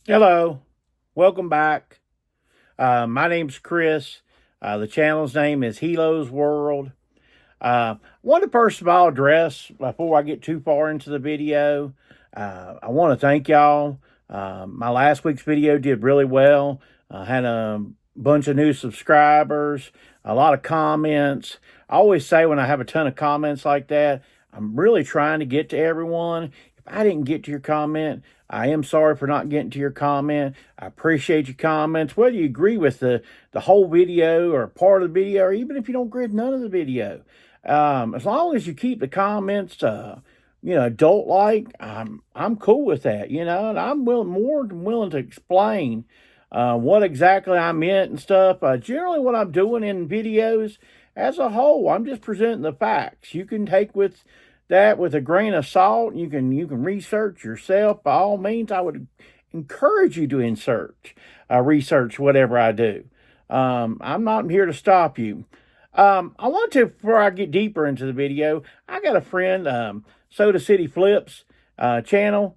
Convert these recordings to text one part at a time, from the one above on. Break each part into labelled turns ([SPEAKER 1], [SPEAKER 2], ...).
[SPEAKER 1] Hello, welcome back. My name's Chris. The channel's name is Helo's World. Want to first of all address before I get too far into the video. I want to thank y'all. My last week's video did really well. I had a bunch of new subscribers, a lot of comments. I always say when I have a ton of comments like that, I'm really trying to get to everyone. If I didn't get to your comment, I am sorry for not getting to your comment. I appreciate your comments, whether you agree with the whole video or part of the video, or even if you don't agree with none of the video. As long as you keep the comments, adult like, I'm cool with that, and I'm more than willing to explain what exactly I meant and stuff. Generally, what I'm doing in videos as a whole, I'm just presenting the facts. You can take with that with a grain of salt. You can research yourself. By all means, I would encourage you to research whatever I do. I'm not here to stop you. I want to, before I get deeper into the video, I got a friend, Soda City Flips channel.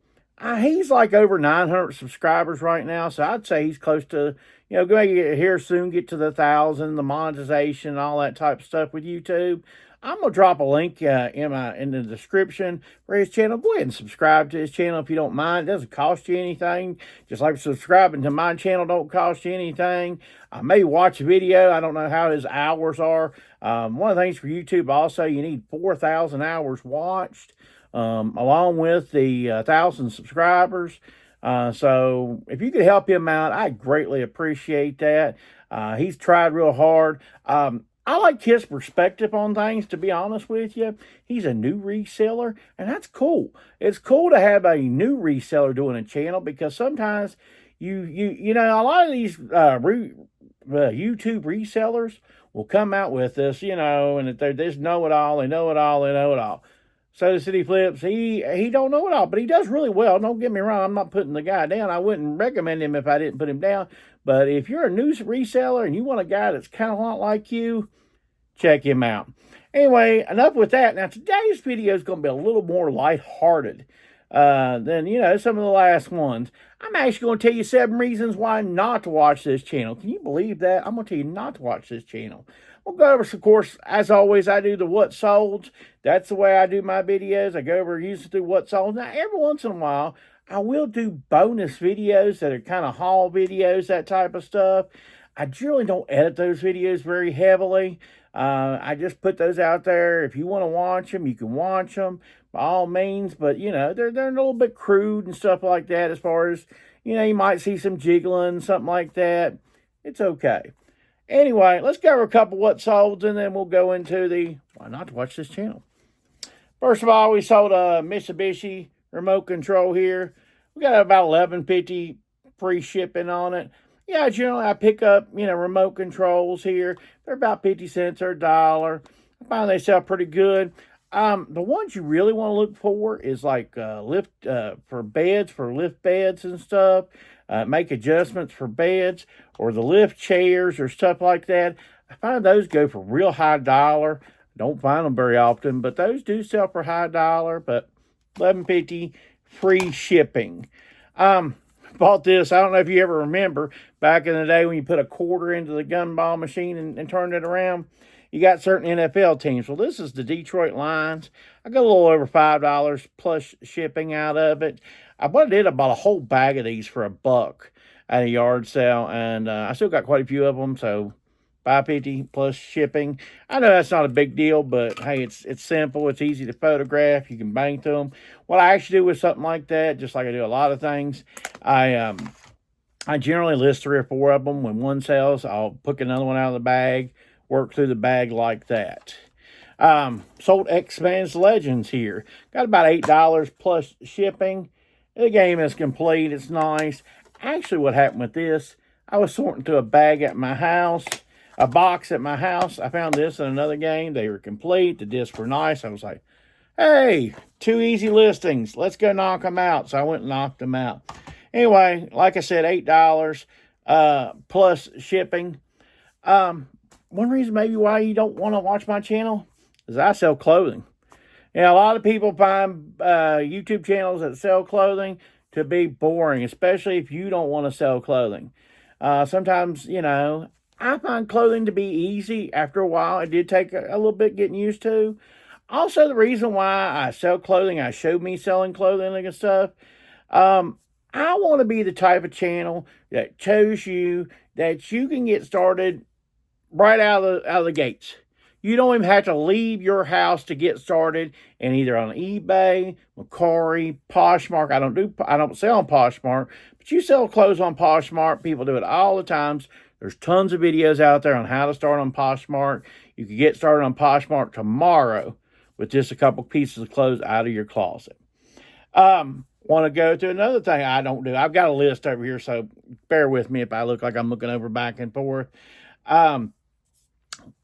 [SPEAKER 1] He's like over 900 subscribers right now, so I'd say he's close to, going to get here soon, get to the 1,000, the monetization, all that type of stuff with YouTube. I'm gonna drop a link in the description for his channel. Go ahead and subscribe to his channel if you don't mind. It doesn't cost you anything. Just like subscribing to my channel don't cost you anything. I may watch a video. I don't know how his hours are. One of the things for YouTube also, you need 4,000 hours watched, along with the 1,000 subscribers. So if you could help him out, I greatly appreciate that. He's tried real hard. I like his perspective on things, to be honest with you. He's a new reseller, and that's cool. It's cool to have a new reseller doing a channel because sometimes a lot of these YouTube resellers will come out with this, and they're this know it all, they know it all, they know it all. So the City Flips, he don't know it all, but he does really well. Don't get me wrong, I'm not putting the guy down. I wouldn't recommend him if I didn't put him down. But if you're a new reseller and you want a guy that's kind of a lot like you, check him out. Anyway, enough with that. Now, today's video is going to be a little more lighthearted than, some of the last ones. I'm actually going to tell you 7 reasons why not to watch this channel. Can you believe that? I'm going to tell you not to watch this channel. We'll go over, of course, as always, I do the what sold. That's the way I do my videos. I go over usually through what sold. Now, every once in a while, I will do bonus videos that are kind of haul videos, that type of stuff. I generally don't edit those videos very heavily. I just put those out there. If you want to watch them, you can watch them by all means. But they're a little bit crude and stuff like that. As far as you might see some jiggling, something like that. It's okay. Anyway, let's go over a couple what solds, and then we'll go into the why not to watch this channel. First of all, we sold a Mitsubishi remote control here. We got about $11.50 free shipping on it. Yeah, generally I pick up, remote controls here. They're about 50 cents or $1. I find they sell pretty good. The ones you really want to look for is like lift for beds, for lift beds and stuff. Make adjustments for beds or the lift chairs or stuff like that. I find those go for real high dollar. Don't find them very often, but those do sell for high dollar. But $11.50 free shipping. Bought this. I don't know if you ever remember back in the day when you put a quarter into the gumball machine and turned it around. You got certain NFL teams. Well, this is the Detroit Lions. I got a little over $5 plus shipping out of it. I bought a whole bag of these for $1 at a yard sale, and I still got quite a few of them. So $5.50 plus shipping. I know that's not a big deal, but hey, it's simple. It's easy to photograph. You can bang to them. What I actually do with something like that, just like I do a lot of things, I generally list 3 or 4 of them. When one sells, I'll pick another one out of the bag, work through the bag like that. Sold X-Men's Legends here. Got about $8 plus shipping. The game is complete. It's nice. Actually, what happened with this, I was sorting through a bag at my house, a box at my house. I found this in another game. They were complete. The discs were nice. I was like, hey, 2 easy listings. Let's go knock them out. So I went and knocked them out. Anyway, like I said, $8 plus shipping. One reason maybe why you don't want to watch my channel is I sell clothing. A lot of people find YouTube channels that sell clothing to be boring, especially if you don't want to sell clothing. Sometimes, I find clothing to be easy after a while. It did take a little bit getting used to. Also, the reason why I sell clothing, I showed me selling clothing and stuff. Um, I want to be the type of channel that shows you that you can get started right out of the gates. You don't even have to leave your house to get started, and either on eBay, Mercari, Poshmark. I don't sell on Poshmark, but you sell clothes on Poshmark. People do it all the times. There's tons of videos out there on how to start on Poshmark. You can get started on Poshmark tomorrow with just a couple pieces of clothes out of your closet. Want to go to another thing I don't do. I've got a list over here, so bear with me if I look like I'm looking over back and forth.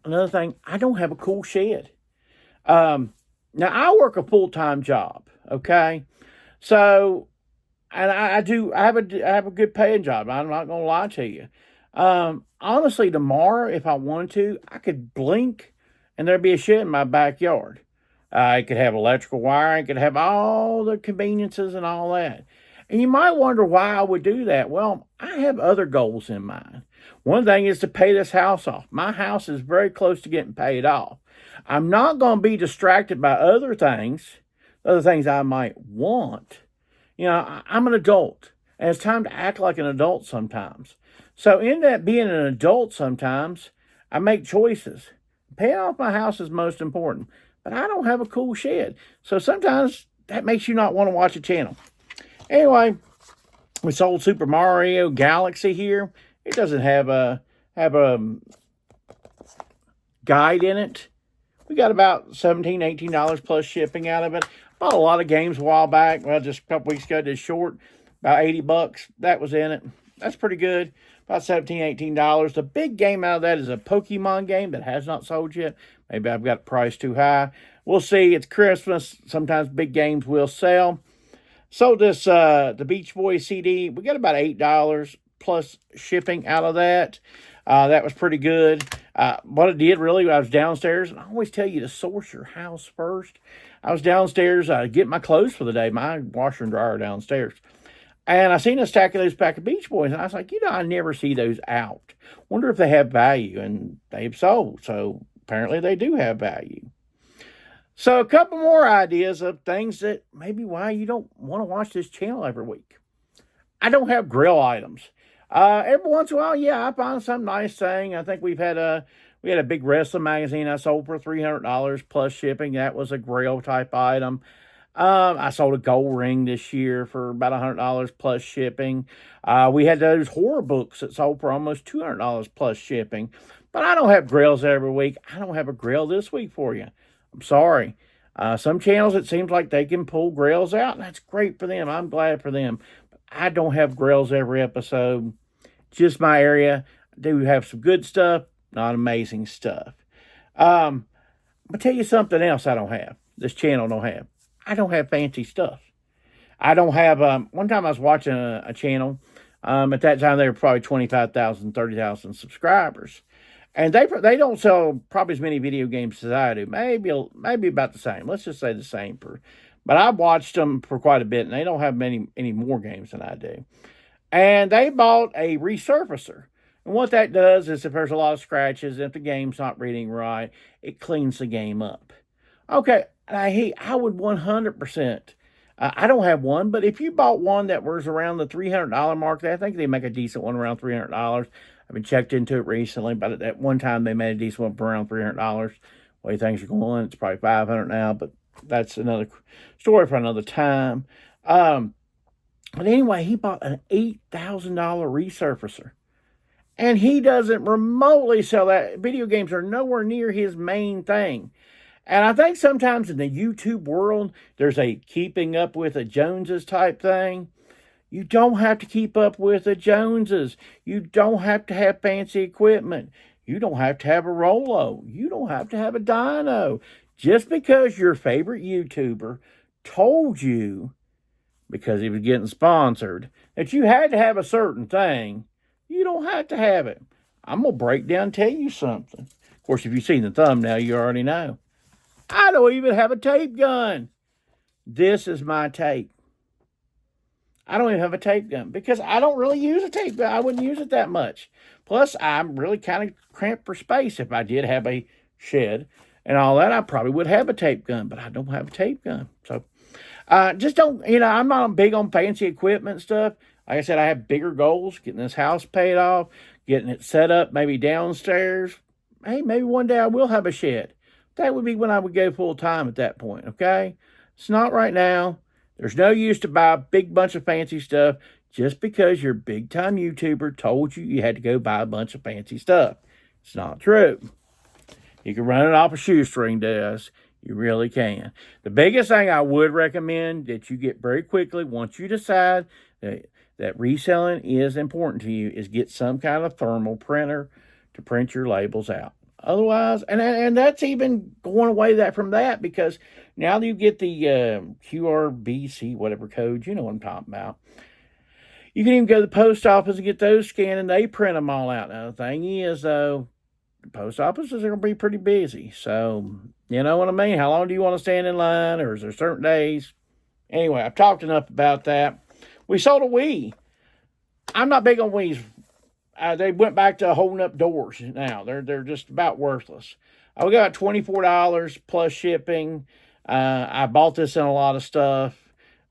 [SPEAKER 1] Another thing, I don't have a cool shed. Now I work a full-time job, okay? So, and I have a good paying job. I'm not going to lie to you. Honestly, tomorrow, if I wanted to, I could blink and there'd be a shed in my backyard. I could have electrical wiring. I could have all the conveniences and all that. And you might wonder why I would do that. Well, I have other goals in mind. One thing is to pay this house off. My house is very close to getting paid off. I'm not going to be distracted by other things I might want. I'm an adult, and it's time to act like an adult sometimes. So in that being an adult sometimes, I make choices. Paying off my house is most important, but I don't have a cool shed. So sometimes that makes you not want to watch a channel. Anyway, we sold Super Mario Galaxy here. It doesn't have a guide in it. We got about $17, $18 plus shipping out of it. Bought a lot of games a while back. Well, just a couple weeks ago, did short, about $80. That was in it. That's pretty good. About $17, $18. The big game out of that is a Pokemon game that has not sold yet. Maybe I've got the price too high. We'll see. It's Christmas. Sometimes big games will sell. Sold this, the Beach Boys CD. We got about $8 plus shipping out of that. That was pretty good. What it did really, I was downstairs, and I always tell you to source your house first. I was downstairs getting my clothes for the day, my washer and dryer downstairs. And I seen a stack of those pack of Beach Boys, and I was like, I never see those out. Wonder if they have value, and they've sold. So apparently they do have value. So a couple more ideas of things that maybe why you don't want to watch this channel every week. I don't have grill items. Every once in a while, I find some nice thing. I think we had a big wrestling magazine I sold for $300 plus shipping. That was a grill type item. I sold a gold ring this year for about $100 plus shipping. We had those horror books that sold for almost $200 plus shipping. But I don't have grills every week. I don't have a grill this week for you. I'm sorry. Some channels, it seems like they can pull grills out, and that's great for them. I'm glad for them. But I don't have grills every episode. Just my area. I do have some good stuff, not amazing stuff. I'll tell you something else I don't have. This channel don't have. I don't have fancy stuff. I don't have, one time I was watching a channel. At that time, they were probably 25,000, 30,000 subscribers. And they don't sell probably as many video games as I do. Maybe about the same. Let's just say the same. But I've watched them for quite a bit, and they don't have any more games than I do. And they bought a resurfacer. And what that does is if there's a lot of scratches, if the game's not reading right, it cleans the game up. Okay, I would 100%. I don't have one, but if you bought one that was around the $300 mark, I think they make a decent one around $300. I've been checked into it recently, but at one time they made a decent one for around $300. The way things are going, it's probably $500 now, but that's another story for another time. But anyway, he bought an $8,000 resurfacer. And he doesn't remotely sell that. Video games are nowhere near his main thing. And I think sometimes in the YouTube world, there's a keeping up with the Joneses type thing. You don't have to keep up with the Joneses. You don't have to have fancy equipment. You don't have to have a Rolo. You don't have to have a dyno. Just because your favorite YouTuber told you, because he was getting sponsored, that you had to have a certain thing, you don't have to have it. I'm going to break down and tell you something. Of course, if you've seen the thumbnail, you already know. I don't even have a tape gun. This is my tape. I don't even have a tape gun because I don't really use a tape gun. I wouldn't use it that much. Plus, I'm really kind of cramped for space. If I did have a shed and all that, I probably would have a tape gun, but I don't have a tape gun. So, just don't, I'm not big on fancy equipment and stuff. Like I said, I have bigger goals, getting this house paid off, getting it set up maybe downstairs. Hey, maybe one day I will have a shed. That would be when I would go full time at that point, okay? It's not right now. There's no use to buy a big bunch of fancy stuff just because your big time YouTuber told you you had to go buy a bunch of fancy stuff. It's not true. You can run it off a shoestring, does. You really can. The biggest thing I would recommend that you get very quickly once you decide that reselling is important to you is get some kind of thermal printer to print your labels out. Otherwise, and that's even going away from that because now that you get the QRBC, whatever code, you know what I'm talking about. You can even go to the post office and get those scanned, and they print them all out. Now, the thing is, though, the post offices are going to be pretty busy. So, you know what I mean? How long do you want to stand in line, or is there certain days? Anyway, I've talked enough about that. We sold a Wii. I'm not big on Wiis. They went back to holding up doors now. They're just about worthless. We got $24 plus shipping. I bought this in a lot of stuff.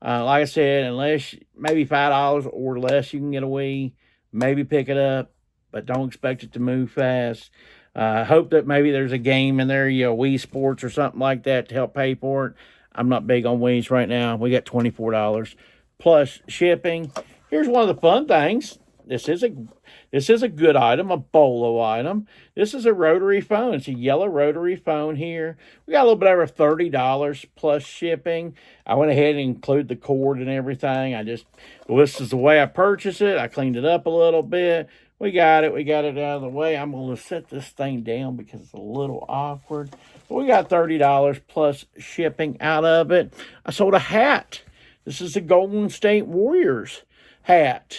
[SPEAKER 1] Like I said, unless maybe $5 or less, you can get a Wii. Maybe pick it up, but don't expect it to move fast. Hope that maybe there's a game in there, Wii Sports or something like that to help pay for it. I'm not big on Wiis right now. We got $24 plus shipping. Here's one of the fun things. This is a good item, a Bolo item. This is a rotary phone. It's a yellow rotary phone here. We got a little bit over $30 plus shipping. I went ahead and included the cord and everything. This is the way I purchased it. I cleaned it up a little bit. We got it out of the way. I'm going to set this thing down because it's a little awkward. But we got $30 plus shipping out of it. I sold a hat. This is the Golden State Warriors hat.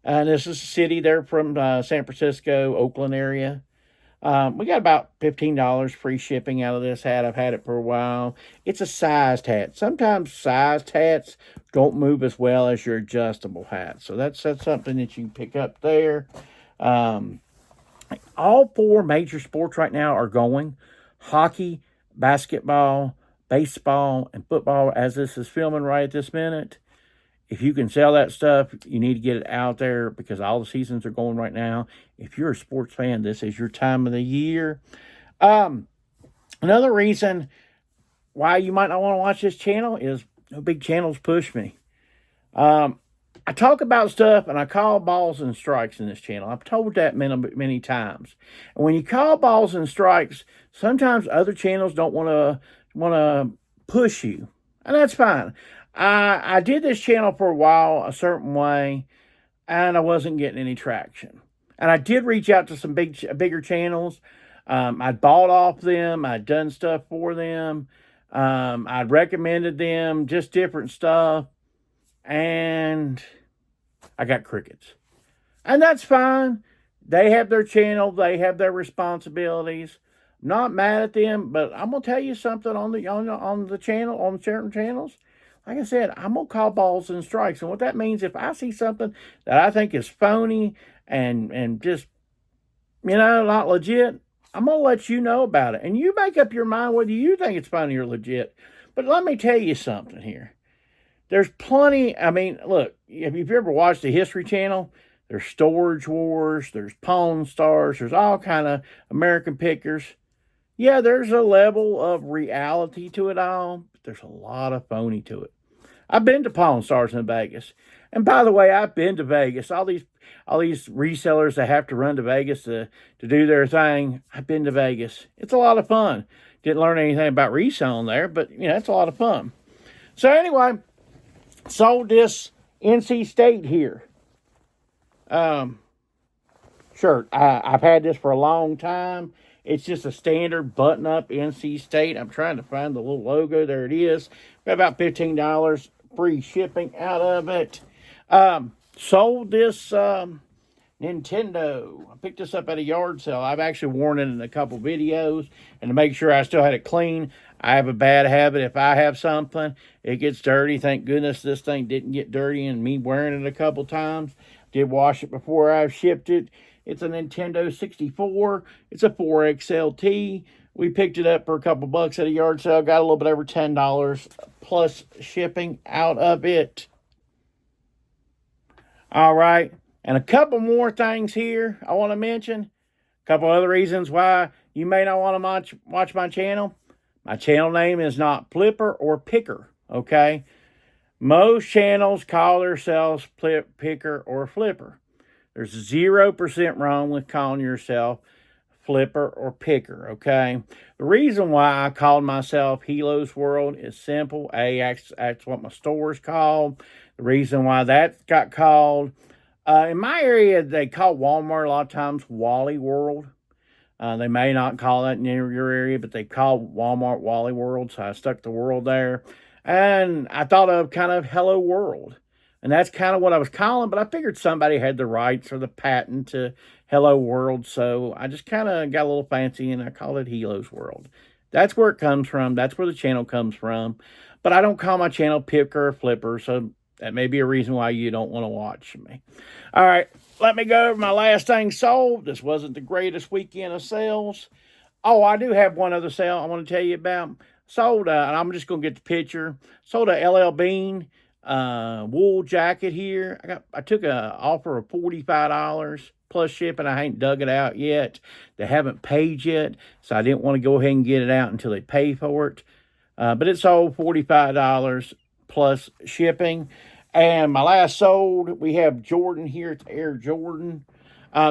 [SPEAKER 1] And this is a city there from San Francisco, Oakland area. We got about $15 free shipping out of this hat. I've had it for a while. It's a sized hat. Sometimes sized hats don't move as well as your adjustable hat. So that's something that you can pick up there. All 4 major sports right now are going. Hockey, basketball, baseball, and football, as this is filming right at this minute. If you can sell that stuff, you need to get it out there because all the seasons are going right now. If you're a sports fan, this is your time of the year. Another reason why you might not want to watch this channel is no big channels push me. I talk about stuff and I call balls and strikes in this channel. I've told that many times. And when you call balls and strikes, sometimes other channels don't want to push you. And that's fine. I did this channel for a while a certain way, and I wasn't getting any traction. And I did reach out to some bigger channels. I'd bought off them. I'd done stuff for them. I'd recommended them, just different stuff. And I got crickets. And that's fine. They have their channel. They have their responsibilities. I'm not mad at them, but I'm going to tell you something on the channel, on certain channels. Like I said, I'm going to call balls and strikes. And what that means, if I see something that I think is phony and just, not legit, I'm going to let you know about it. And you make up your mind whether you think it's phony or legit. But let me tell you something here. There's plenty, look, if you've ever watched the History Channel, there's Storage Wars, there's Pawn Stars, there's all kind of American Pickers. Yeah, there's a level of reality to it all, but there's a lot of phony to it. I've been to Pawn Stars in Vegas. And by the way, I've been to Vegas. All these resellers that have to run to Vegas to do their thing, I've been to Vegas. It's a lot of fun. Didn't learn anything about reselling there, but, it's a lot of fun. So anyway, sold this NC State here. Shirt. I've had this for a long time. It's just a standard button-up NC State. I'm trying to find the little logo. There it is. Got about $15 free shipping out of it. Sold this Nintendo. I picked this up at a yard sale. I've actually worn it in a couple videos, and to make sure I still had it clean, I have a bad habit. If I have something, it gets dirty. Thank goodness this thing didn't get dirty, and me wearing it a couple times. Did wash it before I shipped it. It's a Nintendo 64. It's a 4XLT. We picked it up for a couple bucks at a yard sale. Got a little bit over $10 plus shipping out of it. All right. And a couple more things here I want to mention. A couple other reasons why you may not want to watch my channel. My channel name is not Flipper or Picker, okay? Most channels call themselves Picker or Flipper. There's 0% wrong with calling yourself Flipper or Picker, okay? The reason why I called myself Helo's World is simple. That's what my store is called. The reason why that got called, in my area, they call Walmart a lot of times Wally World. They may not call that in your area, but they call Walmart Wally World, so I stuck the world there. And I thought of kind of Hello World. And that's kind of what I was calling, but I figured somebody had the rights or the patent to Hello World, so I just kind of got a little fancy and I called it Helo's World. That's where it comes from. That's where the channel comes from. But I don't call my channel Picker or Flipper, so that may be a reason why you don't want to watch me. All right, let me go over my last thing sold. This wasn't the greatest weekend of sales. Oh, I do have one other sale I want to tell you about. Sold, and I'm just going to get the picture. Sold a LL Bean wool jacket here. I took an offer of $45 plus shipping. I ain't dug it out yet. They haven't paid yet, so I didn't want to go ahead and get it out until they pay for it. But it sold $45 plus shipping. And my last sold, we have Jordan here. It's Air Jordan.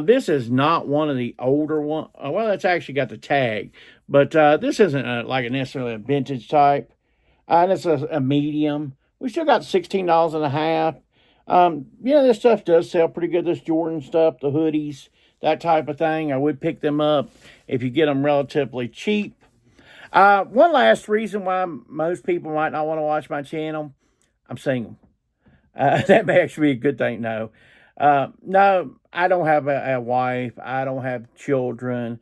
[SPEAKER 1] This is not one of the older ones. Well, it's actually got the tag. But this isn't like necessarily a vintage type. And it's a medium. We still got $16 and a half. This stuff does sell pretty good. This Jordan stuff, the hoodies, that type of thing. I would pick them up if you get them relatively cheap. One last reason why most people might not want to watch my channel, I'm single. That may actually be a good thing. No, I don't have a wife. I don't have children.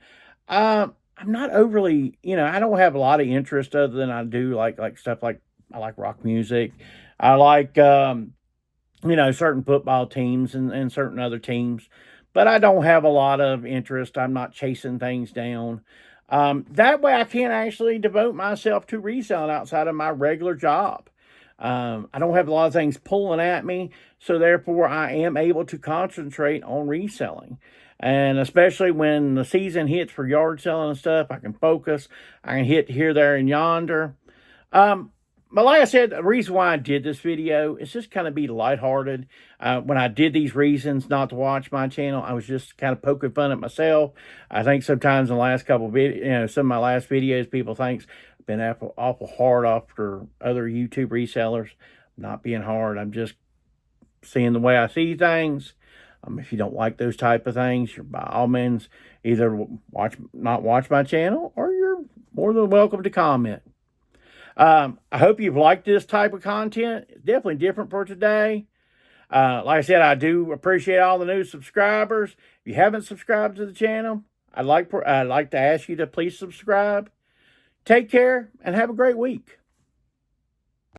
[SPEAKER 1] I'm not overly, I don't have a lot of interest other than I do like stuff like I like rock music. I like, certain football teams and certain other teams, but I don't have a lot of interest. I'm not chasing things down. That way I can't actually devote myself to reselling outside of my regular job. I don't have a lot of things pulling at me, so therefore I am able to concentrate on reselling. And especially when the season hits for yard selling and stuff, I can focus. I can hit here, there, and yonder. But like I said, the reason why I did this video is just kind of be lighthearted. When I did these reasons not to watch my channel, I was just kind of poking fun at myself. I think sometimes in the last couple of videos, some of my last videos, people think I've been awful hard after other YouTube resellers. I'm not being hard. I'm just seeing the way I see things. If you don't like those type of things, you're by all means either not watch my channel, or you're more than welcome to comment. I hope you've liked this type of content. It's definitely different for today. Like I said, I do appreciate all the new subscribers. If you haven't subscribed to the channel, I'd like to ask you to please subscribe. Take care and have a great week.